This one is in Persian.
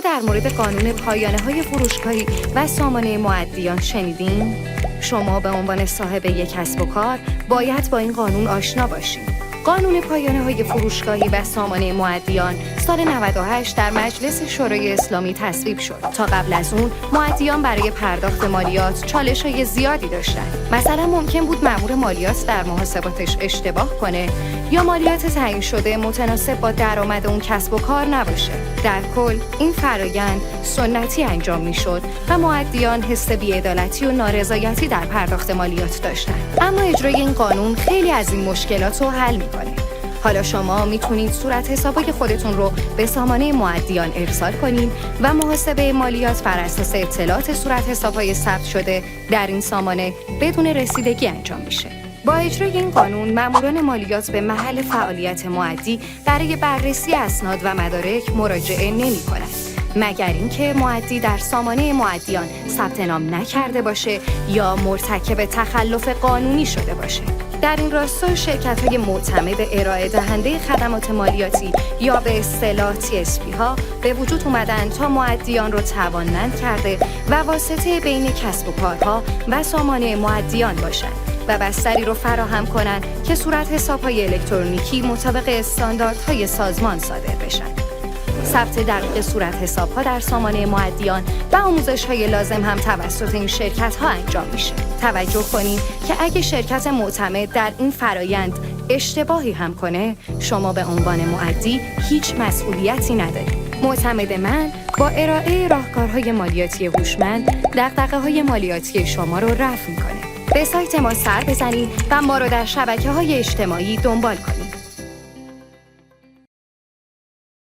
حالا در مورد قانون پایانه‌های فروشگاهی و سامانه مؤدیان شنیدین؟ شما به عنوان صاحب یک کسب و کار باید با این قانون آشنا باشید. قانون پایانه‌های فروشگاهی و سامانه مؤدیان سال 98 در مجلس شورای اسلامی تصویب شد. تا قبل از اون مؤدیان برای پرداخت مالیات چالش‌های زیادی داشتند. مثلا ممکن بود مأمور مالیات در محاسباتش اشتباه کنه یا مالیات تعیین شده متناسب با درآمد اون کسب و کار نباشه. در کل این فرآیند سنتی انجام میشد و مؤدیان حس بی‌عدالتی و نارضایتی در پرداخت مالیات داشتند. اما اجرای این قانون خیلی از این مشکلات رو حل میکنه. حالا شما میتونید صورت حسابای خودتون رو به سامانه مؤدیان ارسال کنین و محاسبه مالیات بر اساس اطلاعات صورت حسابهای ثبت شده در این سامانه بدون رسیدگی انجام میشه. با اجرای این قانون ماموران مالیات به محل فعالیت مؤدی برای بررسی اسناد و مدارک مراجعه نمی‌کنند مگر اینکه مؤدی در سامانه مؤدیان ثبت نام نکرده باشه یا مرتکب تخلف قانونی شده باشه. در این راستا شرکت‌های معتمد ارائه دهنده خدمات مالیاتی یا به اصطلاح TSP ها به وجود اومدن تا مؤدیان رو توانمند کرده و واسطه بین کسب و کارها و سامانه مؤدیان باشند و بستری رو فراهم کنند که صورت حساب‌های الکترونیکی مطابق استانداردهای سازمان صادر بشن. ثبت دقیق صورت حساب‌ها در سامانه مؤدیان و آموزش‌های لازم هم توسط این شرکت‌ها انجام میشه. توجه کنین که اگه شرکت معتمد در این فرایند اشتباهی هم کنه، شما به عنوان مؤدی هیچ مسئولیتی ندارید. معتمد من با ارائه راهکارهای مالیاتی هوشمند دغدغه‌های مالیاتی شما رو رفع میکنه. به سایت ما سر بزنید و ما رو در شبکه‌های اجتماعی دنبال کنید.